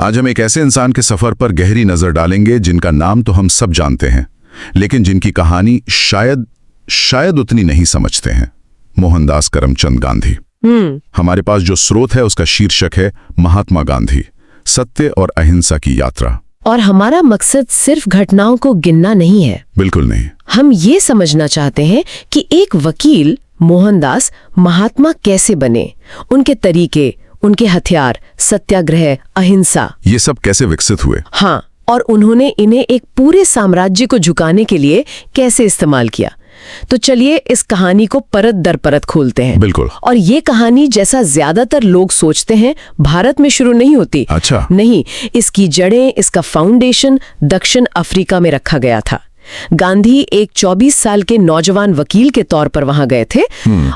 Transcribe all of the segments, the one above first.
आज हम एक ऐसे इंसान के सफर पर गहरी नजर डालेंगे जिनका नाम तो हम सब जानते हैं, लेकिन जिनकी कहानी शायद उतनी नहीं समझते हैं। मोहनदास करमचंद गांधी। हमारे पास जो स्रोत है उसका शीर्षक है महात्मा गांधी, सत्य और अहिंसा की यात्रा। और हमारा मकसद सिर्फ घटनाओं को गिनना नहीं है। बिल्कुल नहीं। हम ये समझना चाहते हैं कि एक वकील मोहनदास महात्मा कैसे बने, उनके तरीके, उनके हथियार, सत्याग्रह, अहिंसा, ये सब कैसे विकसित हुए। हाँ, और उन्होंने इन्हें एक पूरे साम्राज्य को झुकाने के लिए कैसे इस्तेमाल किया। तो चलिए इस कहानी को परत दर परत खोलते हैं। बिल्कुल। और ये कहानी, जैसा ज्यादातर लोग सोचते हैं, भारत में शुरू नहीं होती। अच्छा। नहीं, इसकी जड़ें, इसका फाउंडेशन दक्षिण अफ्रीका में रखा गया था। गांधी एक 24 साल के नौजवान वकील के तौर पर वहां गए थे,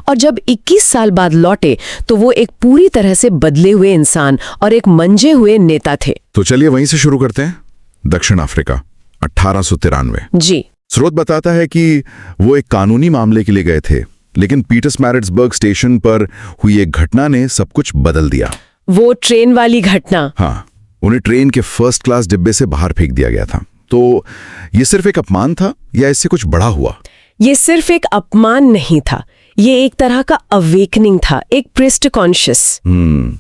और जब 21 साल बाद लौटे तो वो एक पूरी तरह से बदले हुए इंसान और एक मंजे हुए नेता थे। तो चलिए वहीं से शुरू करते हैं। दक्षिण अफ्रीका, 1893। जी। स्रोत बताता है कि वो एक कानूनी मामले के लिए गए थे, लेकिन पीटर्समैरिट्सबर्ग स्टेशन पर हुई एक घटना ने सब कुछ बदल दिया। वो ट्रेन वाली घटना। हाँ, उन्हें ट्रेन के फर्स्ट क्लास डिब्बे से बाहर फेंक दिया गया था। तो ये सिर्फ एक अपमान था या इससे कुछ बड़ा हुआ? ये सिर्फ एक अपमान नहीं था, ये एक तरह का अवेकनिंग था, एक प्रेस्ट कॉन्शियस।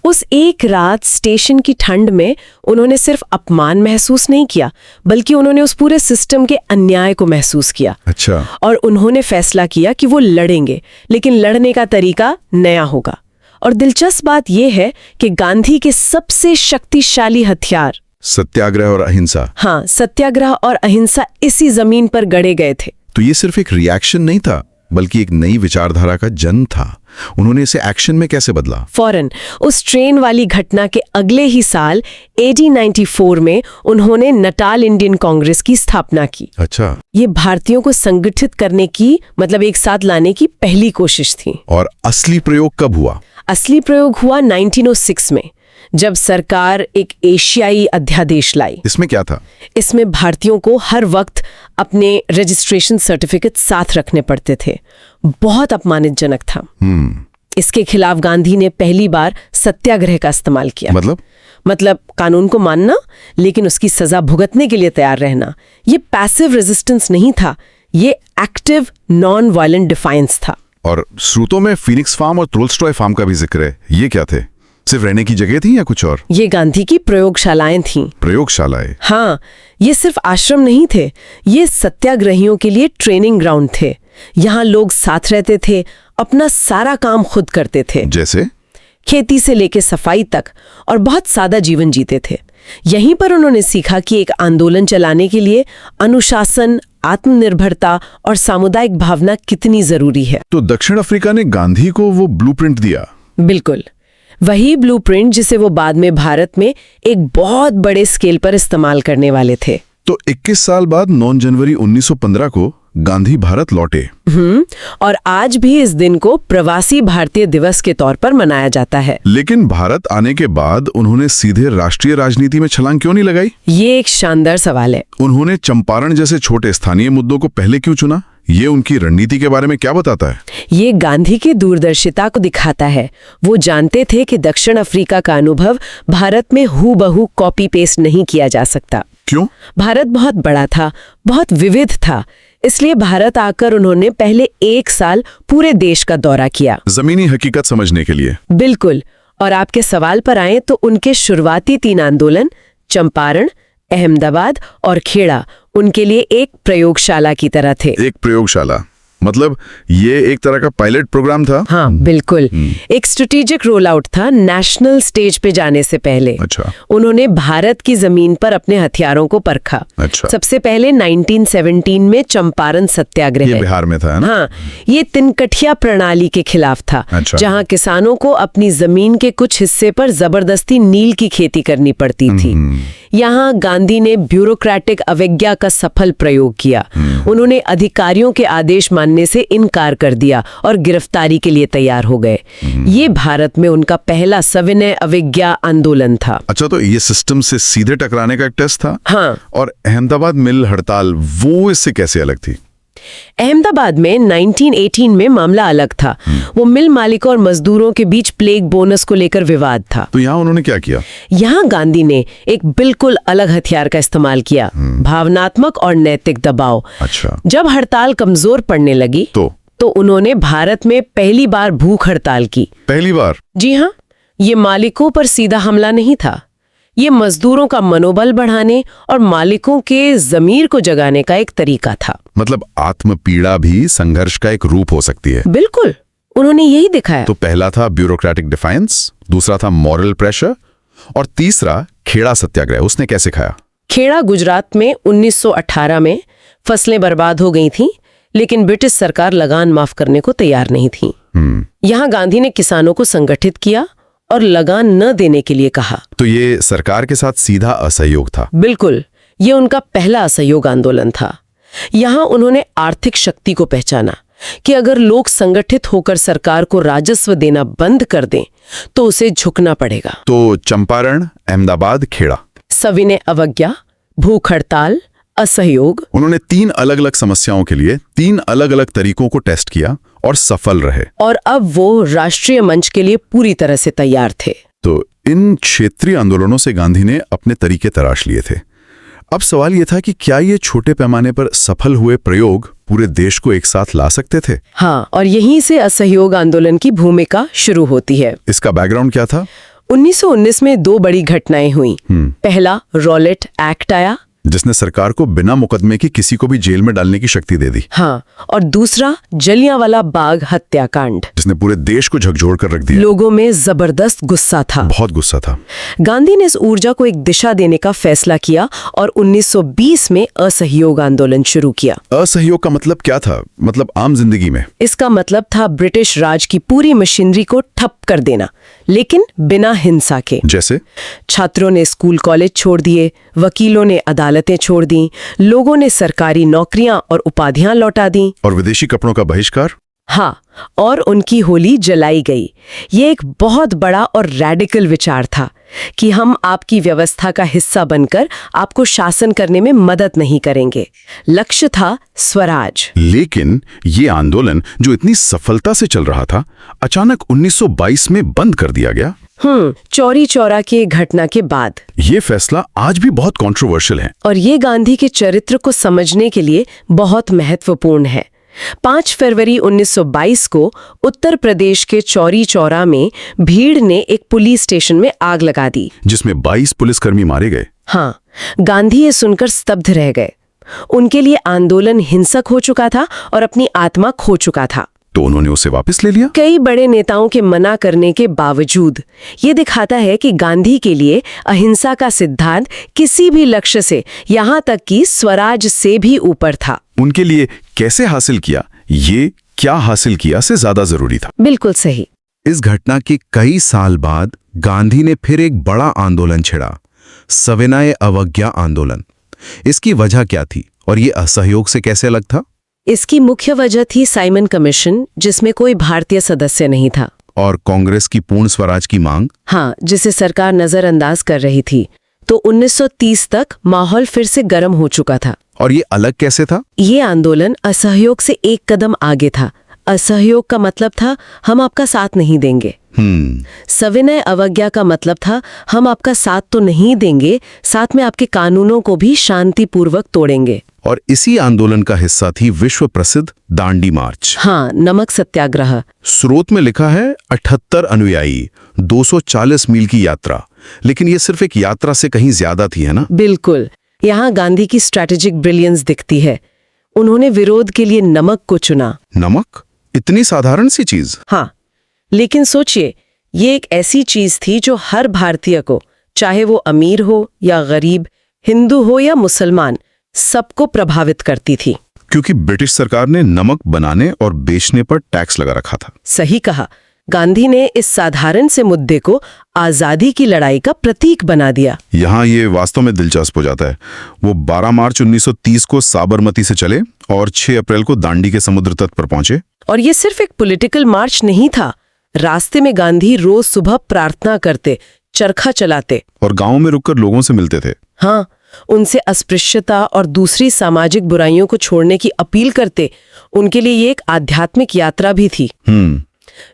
उस एक रात स्टेशन की ठंड में उन्होंने सिर्फ अपमान महसूस नहीं किया, बल्कि उन्होंने उस पूरे सिस्टम के अन्याय को महसूस किया। अच्छा। और उन्होंने फैसला किया कि वो लड़ेंगे, लेकिन लड़ने का तरीका नया होगा। और दिलचस्प बात यह है कि गांधी के सबसे शक्तिशाली हथियार सत्याग्रह और अहिंसा। हाँ, सत्याग्रह और अहिंसा इसी जमीन पर गड़े गए थे। तो ये सिर्फ एक रिएक्शन नहीं था, बल्कि एक नई विचारधारा का जन्म था। उन्होंने इसे एक्शन में कैसे बदला? फौरन उस ट्रेन वाली घटना के अगले ही साल 1894 में उन्होंने नटाल इंडियन कांग्रेस की स्थापना की। अच्छा। ये भारतीयों को संगठित करने की, मतलब एक साथ लाने की पहली कोशिश थी। और असली प्रयोग कब हुआ? असली प्रयोग हुआ 1906 में, जब सरकार एक एशियाई अध्यादेश लाई। इसमें क्या था? इसमें भारतीयों को हर वक्त अपने रजिस्ट्रेशन सर्टिफिकेट साथ रखने पड़ते थे। बहुत अपमानजनक था। इसके खिलाफ गांधी ने पहली बार सत्याग्रह का इस्तेमाल किया। मतलब कानून को मानना, लेकिन उसकी सजा भुगतने के लिए तैयार रहना। ये पैसिव रेजिस्टेंस नहीं था, ये एक्टिव नॉन वायलेंट डिफायंस था। और स्रोतों में फीनिक्स फार्म और टोल्स्टॉय फार्म का भी जिक्र है। ये क्या थे? सिर्फ रहने की जगह थी या कुछ और? ये गांधी की प्रयोगशालाएं थीं। प्रयोगशालाएं? हाँ, ये सिर्फ आश्रम नहीं थे, ये सत्याग्रहियों के लिए ट्रेनिंग ग्राउंड थे। यहाँ लोग साथ रहते थे, अपना सारा काम खुद करते थे। जैसे? खेती से लेके सफाई तक, और बहुत सादा जीवन जीते थे। यहीं पर उन्होंने सीखा कि एक आंदोलन चलाने के लिए अनुशासन, आत्मनिर्भरता और सामुदायिक भावना कितनी जरूरी है। तो दक्षिण अफ्रीका ने गांधी को वो ब्लूप्रिंट दिया। बिल्कुल, वही ब्लूप्रिंट जिसे वो बाद में भारत में एक बहुत बड़े स्केल पर इस्तेमाल करने वाले थे। तो 21 साल बाद 9 जनवरी 1915 को गांधी भारत लौटे। और आज भी इस दिन को प्रवासी भारतीय दिवस के तौर पर मनाया जाता है। लेकिन भारत आने के बाद उन्होंने सीधे राष्ट्रीय राजनीति में छलांग क्यों नहीं लगाई? ये एक शानदार सवाल है। उन्होंने चंपारण जैसे छोटे स्थानीय मुद्दों को पहले क्यों चुना? ये उनकी रणनीति के बारे में क्या बताता है? ये गांधी की दूरदर्शिता को दिखाता है। वो जानते थे कि दक्षिण अफ्रीका का अनुभव भारत में हूबहू कॉपी पेस्ट नहीं किया जा सकता। क्यों? भारत बहुत बड़ा था, बहुत विविध था, इसलिए भारत आकर उन्होंने पहले 1 साल पूरे देश का दौरा किया, जमीनी हकीकत समझने के लिए। बिल्कुल। और आपके सवाल पर आए तो उनके शुरुआती 3 आंदोलन, चंपारण, अहमदाबाद और खेड़ा, उनके लिए एक प्रयोगशाला की तरह थे। एक प्रयोगशाला मतलब ये एक तरह का पायलट प्रोग्राम था? हाँ, बिल्कुल। एक स्ट्रेटेजिक रोल आउट था नेशनल स्टेज पे जाने से पहले। अच्छा। उन्होंने भारत की जमीन पर अपने हथियारों को परखा। अच्छा। सबसे पहले 1917 में चंपारण सत्याग्रह। ये बिहार में था, है ना? हाँ, ये तिनकठिया प्रणाली के खिलाफ था। अच्छा। जहाँ किसानों को अपनी जमीन के कुछ हिस्से पर जबरदस्ती नील की खेती करनी पड़ती थी। यहाँ गांधी ने ब्यूरोक्रेटिक अवज्ञा का सफल प्रयोग किया। उन्होंने अधिकारियों के आदेश मानने से इनकार कर दिया और गिरफ्तारी के लिए तैयार हो गए। ये भारत में उनका पहला सविनय अवज्ञा आंदोलन था। अच्छा, तो ये सिस्टम से सीधे टकराने का एक टेस्ट था? हाँ। और अहमदाबाद मिल हड़ताल, वो इससे कैसे अलग थी? अहमदाबाद में 1918 में मामला अलग था। वो मिल मालिकों और मजदूरों के बीच प्लेग बोनस को लेकर विवाद था। तो यहाँ उन्होंने क्या किया? यहाँ गांधी ने एक बिल्कुल अलग हथियार का इस्तेमाल किया, भावनात्मक और नैतिक दबाव। अच्छा। जब हड़ताल कमजोर पड़ने लगी तो उन्होंने भारत में पहली बार भूख हड़ताल की। पहली बार? जी हाँ। ये मालिकों पर सीधा हमला नहीं था, ये मजदूरों का मनोबल बढ़ाने और मालिकों के जमीर को जगाने का एक तरीका था। मतलब आत्मपीड़ा भी संघर्ष का एक रूप हो सकती है। बिल्कुल, उन्होंने यही दिखाया। तो पहला था ब्यूरोक्रेटिक डिफाइंस, दूसरा था मॉरल प्रेशर, और तीसरा खेड़ा सत्याग्रह। उसने कैसे खाया? खेड़ा गुजरात में 1918 में फसलें बर्बाद हो गई थीं, लेकिन ब्रिटिश सरकार लगान माफ करने को तैयार नहीं थी। यहाँ गांधी ने किसानों को संगठित किया और लगान न देने के लिए कहा। तो ये सरकार के साथ सीधा असहयोग था? बिल्कुल, ये उनका पहला असहयोग आंदोलन था। यहाँ उन्होंने आर्थिक शक्ति को पहचाना कि अगर लोग संगठित होकर सरकार को राजस्व देना बंद कर दें तो उसे झुकना पड़ेगा। तो चंपारण, अहमदाबाद, खेड़ा, सविनय अवज्ञा, भूख हड़ताल, असहयोग। उन्होंने 3 अलग-अलग समस्याओं के लिए 3 अलग-अलग तरीकों को टेस्ट किया और सफल रहे। और अब वो राष्ट्रीय मंच के लिए पूरी तरह से तैयार थे। तो इन क्षेत्रीय आंदोलनों से गांधी ने अपने तरीके तराश लिए थे। अब सवाल ये था कि क्या ये छोटे पैमाने पर सफल हुए प्रयोग पूरे देश को एक साथ ला सकते थे? हाँ, और यहीं से असहयोग आंदोलन की भूमिका शुरू होती है। इसका बैकग्राउंड क्या था? 1919 में 2 बड़ी घटनाएं हुई। पहला, रॉलेट एक्ट आया, जिसने सरकार को बिना मुकदमे की किसी को भी जेल में डालने की शक्ति दे दी। हाँ, और दूसरा, जलियांवाला बाग हत्याकांड, जिसने पूरे देश को झकझोर कर रख दिया। लोगों में जबरदस्त गुस्सा था, बहुत गुस्सा था। गांधी ने इस ऊर्जा को एक दिशा देने का फैसला किया और 1920 में असहयोग आंदोलन शुरू किया। असहयोग का मतलब क्या था? मतलब आम जिंदगी में? इसका मतलब था ब्रिटिश राज की पूरी मशीनरी को ठप कर देना, लेकिन बिना हिंसा के। जैसे? छात्रों ने स्कूल कॉलेज छोड़ दिए, वकीलों ने अदालतें छोड़ दी, लोगों ने सरकारी नौकरियां और उपाधियां लौटा दी। और विदेशी कपड़ों का बहिष्कार? हाँ, और उनकी होली जलाई गई। ये एक बहुत बड़ा और रैडिकल विचार था कि हम आपकी व्यवस्था का हिस्सा बनकर आपको शासन करने में मदद नहीं करेंगे। लक्ष्य था स्वराज। लेकिन ये आंदोलन जो इतनी सफलता से चल रहा था, अचानक 1922 में बंद कर दिया गया। चौरी चौरा की घटना के बाद। ये फैसला आज भी बहुत कंट्रोवर्शियल है। और ये गांधी के चरित्र को समझने के लिए बहुत महत्वपूर्ण है। 5 फरवरी 1922 को उत्तर प्रदेश के चौरी चौरा में भीड़ ने एक पुलिस स्टेशन में आग लगा दी, जिसमें 22 पुलिसकर्मी मारे गए। हाँ, गांधी ये सुनकर स्तब्ध रह गए। उनके लिए आंदोलन हिंसक हो चुका था और अपनी आत्मा खो चुका था। तो उन्होंने उसे वापस ले लिया। कई बड़े नेताओं के मना करने के बावजूद। ये दिखाता है कि गांधी के लिए अहिंसा का सिद्धांत किसी भी लक्ष्य से, यहाँ तक कि स्वराज से भी ऊपर था। उनके लिए कैसे हासिल किया, ये क्या हासिल किया से ज्यादा जरूरी था। बिल्कुल सही। इस घटना के कई साल बाद गांधी ने फिर एक बड़ा आंदोलन छेड़ा, सविनय अवज्ञा आंदोलन। इसकी वजह क्या थी और ये असहयोग से कैसे अलग था? इसकी मुख्य वजह थी साइमन कमीशन, जिसमें कोई भारतीय सदस्य नहीं था। और कांग्रेस की पूर्ण स्वराज की मांग? हाँ, जिसे सरकार नजरअंदाज कर रही थी। तो 1930 तक माहौल फिर से गर्म हो चुका था। और ये अलग कैसे था? ये आंदोलन असहयोग से एक कदम आगे था। असहयोग का मतलब था हम आपका साथ नहीं देंगे। सविनय अवज्ञा का मतलब था हम आपका साथ तो नहीं देंगे, साथ में आपके कानूनों को भी शांतिपूर्वक तोड़ेंगे। और इसी आंदोलन का हिस्सा थी विश्व प्रसिद्ध दांडी मार्च। हाँ, नमक सत्याग्रह। स्रोत में लिखा है 78 अनुयायी, 240 मील की यात्रा। लेकिन ये सिर्फ एक यात्रा से कहीं ज्यादा थी, है ना? बिल्कुल। यहाँ गांधी की स्ट्रैटेजिक ब्रिलियंस दिखती है। उन्होंने विरोध के लिए नमक को चुना। नमक? इतनी साधारण सी चीज? हाँ, लेकिन सोचिए, ये एक ऐसी चीज थी जो हर भारतीय को, चाहे वो अमीर हो या गरीब, हिंदू हो या मुसलमान, सबको प्रभावित करती थी। क्योंकि ब्रिटिश सरकार ने नमक बनाने और बेचने पर टैक्स लगा रखा था। सही कहा। गांधी ने इस साधारण से मुद्दे को आजादी की लड़ाई का प्रतीक बना दिया। यहाँ ये वास्तव में दिलचस्प हो जाता है। वो 12 मार्च 1930 को साबरमती से चले और 6 अप्रैल को दांडी के समुद्र तट पर पहुंचे। और ये सिर्फ एक पॉलिटिकल मार्च नहीं था। रास्ते में गांधी रोज सुबह प्रार्थना करते, चरखा चलाते और गांव में रुककर लोगों से मिलते थे। हाँ, उनसे अस्पृश्यता और दूसरी सामाजिक बुराइयों को छोड़ने की अपील करते। उनके लिए ये एक आध्यात्मिक यात्रा भी थी।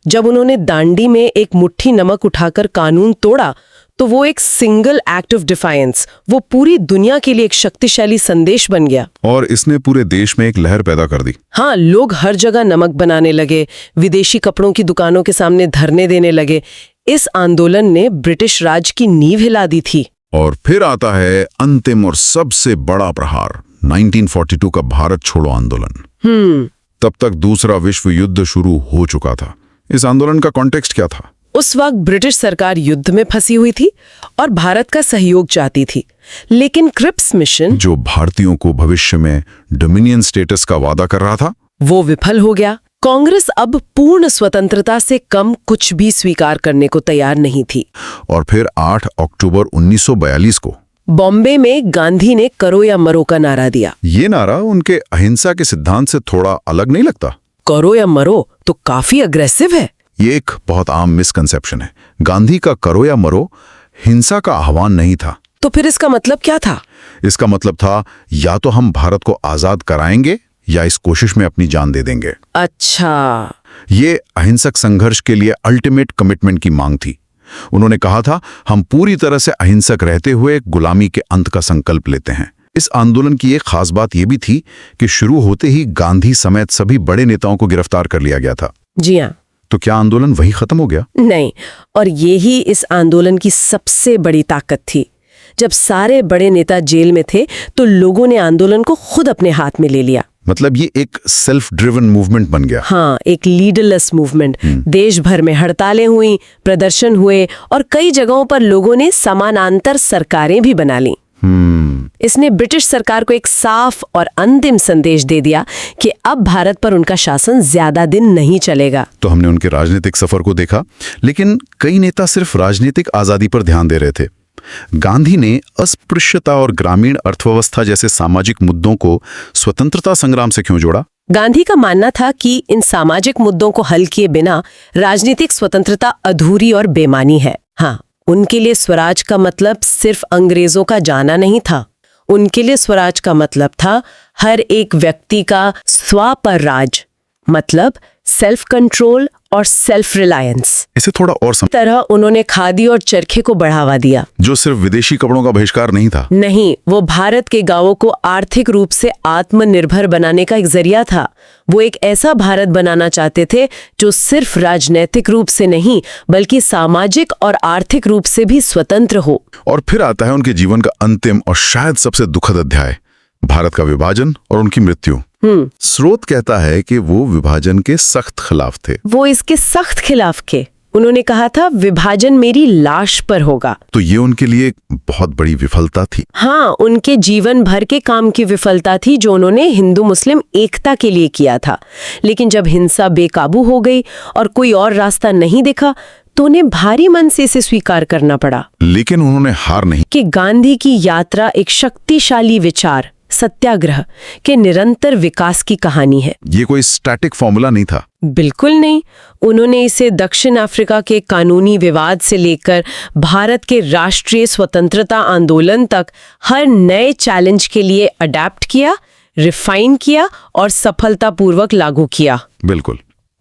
जब उन्होंने दांडी में एक मुट्ठी नमक उठाकर कानून तोड़ा तो वो एक सिंगल एक्ट ऑफ डिफायंस, वो पूरी दुनिया के लिए एक शक्तिशाली संदेश बन गया। और इसने पूरे देश में एक लहर पैदा कर दी। हाँ, लोग हर जगह नमक बनाने लगे, विदेशी कपड़ों की दुकानों के सामने धरने देने लगे। इस आंदोलन ने ब्रिटिश राज की नींव हिला दी थी। और फिर आता है अंतिम और सबसे बड़ा प्रहार, 1942 का भारत छोड़ो आंदोलन। तब तक दूसरा विश्व युद्ध शुरू हो चुका था। इस आंदोलन का कॉन्टेक्स्ट क्या था? उस वक्त ब्रिटिश सरकार युद्ध में फंसी हुई थी और भारत का सहयोग चाहती थी, लेकिन क्रिप्स मिशन, जो भारतीयों को भविष्य में डोमिनियन स्टेटस का वादा कर रहा था, वो विफल हो गया। कांग्रेस अब पूर्ण स्वतंत्रता से कम कुछ भी स्वीकार करने को तैयार नहीं थी। और फिर 8 अक्टूबर 1942 को बॉम्बे में गांधी ने करो या मरो का नारा दिया। ये नारा उनके अहिंसा के सिद्धांत से थोड़ा अलग नहीं लगता? करो या मरो तो काफी अग्रेसिव है। ये एक बहुत आम मिसकंसेप्शन है। गांधी का करो या मरो हिंसा का आह्वान नहीं था। तो फिर इसका मतलब क्या था? इसका मतलब था या तो हम भारत को आजाद कराएंगे या इस कोशिश में अपनी जान दे देंगे। अच्छा, ये अहिंसक संघर्ष के लिए अल्टीमेट कमिटमेंट की मांग थी। उन्होंने कहा था, हम पूरी तरह से अहिंसक रहते हुए गुलामी के अंत का संकल्प लेते हैं। इस आंदोलन की एक खास बात यह भी थी कि शुरू होते ही गांधी समेत सभी बड़े नेताओं को गिरफ्तार कर लिया गया था। जी हाँ। तो क्या आंदोलन वही खत्म हो गया? नहीं, और यही इस आंदोलन की सबसे बड़ी ताकत थी। जब सारे बड़े नेता जेल में थे तो लोगों ने आंदोलन को खुद अपने हाथ में ले लिया। मतलब ये एक सेल्फ ड्रिवन मूवमेंट बन गया। हाँ, एक लीडरलेस मूवमेंट। देश भर में हड़तालें हुई, प्रदर्शन हुए और कई जगहों पर लोगों ने समानांतर सरकारें भी बना ली। इसने ब्रिटिश सरकार को एक साफ और अंतिम संदेश दे दिया कि अब भारत पर उनका शासन ज्यादा दिन नहीं चलेगा। तो हमने उनके राजनीतिक सफर को देखा, लेकिन कई नेता सिर्फ राजनीतिक आजादी पर ध्यान दे रहे थे। गांधी ने अस्पृश्यता और ग्रामीण अर्थव्यवस्था जैसे सामाजिक मुद्दों को स्वतंत्रता संग्राम से क्यों जोड़ा? गांधी का मानना था कि इन सामाजिक मुद्दों को हल किए बिना राजनीतिक स्वतंत्रता अधूरी और बेमानी है। हाँ, उनके लिए स्वराज का मतलब सिर्फ अंग्रेजों का जाना नहीं था। उनके लिए स्वराज का मतलब था हर एक व्यक्ति का स्व पर राज, मतलब सेल्फ कंट्रोल और सेल्फ रिलायंस। इसे थोड़ा और तरह उन्होंने खादी और चरखे को बढ़ावा दिया, जो सिर्फ विदेशी कपड़ों का बहिष्कार नहीं था। नहीं, वो भारत के गांवों को आर्थिक रूप से आत्मनिर्भर बनाने का एक जरिया था। वो एक ऐसा भारत बनाना चाहते थे जो सिर्फ राजनीतिक रूप से नहीं बल्कि सामाजिक और आर्थिक रूप से भी स्वतंत्र हो। और फिर आता है उनके जीवन का अंतिम और शायद सबसे दुखद अध्याय, भारत का विभाजन और उनकी मृत्यु। स्रोत कहता है कि वो विभाजन के सख्त खिलाफ थे। वो इसके सख्त खिलाफ थे। उन्होंने कहा था, विभाजन मेरी लाश पर होगा। तो ये उनके लिए एक बहुत बड़ी विफलता थी। हाँ, उनके जीवन भर के काम की विफलता थी जो उन्होंने हिंदू मुस्लिम एकता के लिए किया था। लेकिन जब हिंसा बेकाबू हो गई और कोई और रास्ता नहीं दिखा तो उन्हें भारी मन से इसे स्वीकार करना पड़ा। लेकिन उन्होंने हार नहीं कि गांधी की यात्रा एक शक्तिशाली विचार, सत्याग्रह के निरंतर विकास की कहानी है। ये कोई स्टैटिक फॉर्मूला नहीं था। बिल्कुल नहीं। उन्होंने इसे दक्षिण अफ्रीका के कानूनी विवाद से लेकर भारत के राष्ट्रीय स्वतंत्रता आंदोलन तक हर नए चैलेंज के लिए अडेप्ट किया, रिफाइन किया और सफलतापूर्वक लागू किया। बिल्कुल।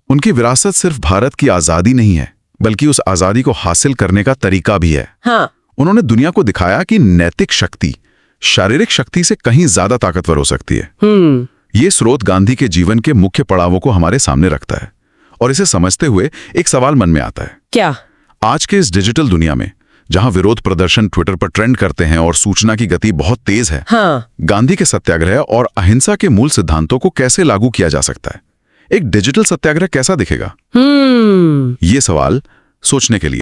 उनकी विरासत सिर्फ भारत की आजादी नहीं है, बल्कि उस आजादी को हासिल करने का तरीका भी है। हाँ, उन्होंने दुनिया को दिखाया कि नैतिक शक्ति शारीरिक शक्ति से कहीं ज्यादा ताकतवर हो सकती है। ये स्रोत गांधी के जीवन के मुख्य पड़ावों को हमारे सामने रखता है। और इसे समझते हुए एक सवाल मन में आता है। क्या? आज के इस डिजिटल दुनिया में जहां विरोध प्रदर्शन ट्विटर पर ट्रेंड करते हैं और सूचना की गति बहुत तेज है, हाँ, गांधी के सत्याग्रह और अहिंसा के मूल सिद्धांतों को कैसे लागू किया जा सकता है? एक डिजिटल सत्याग्रह कैसा दिखेगा? ये सवाल सोचने के लिए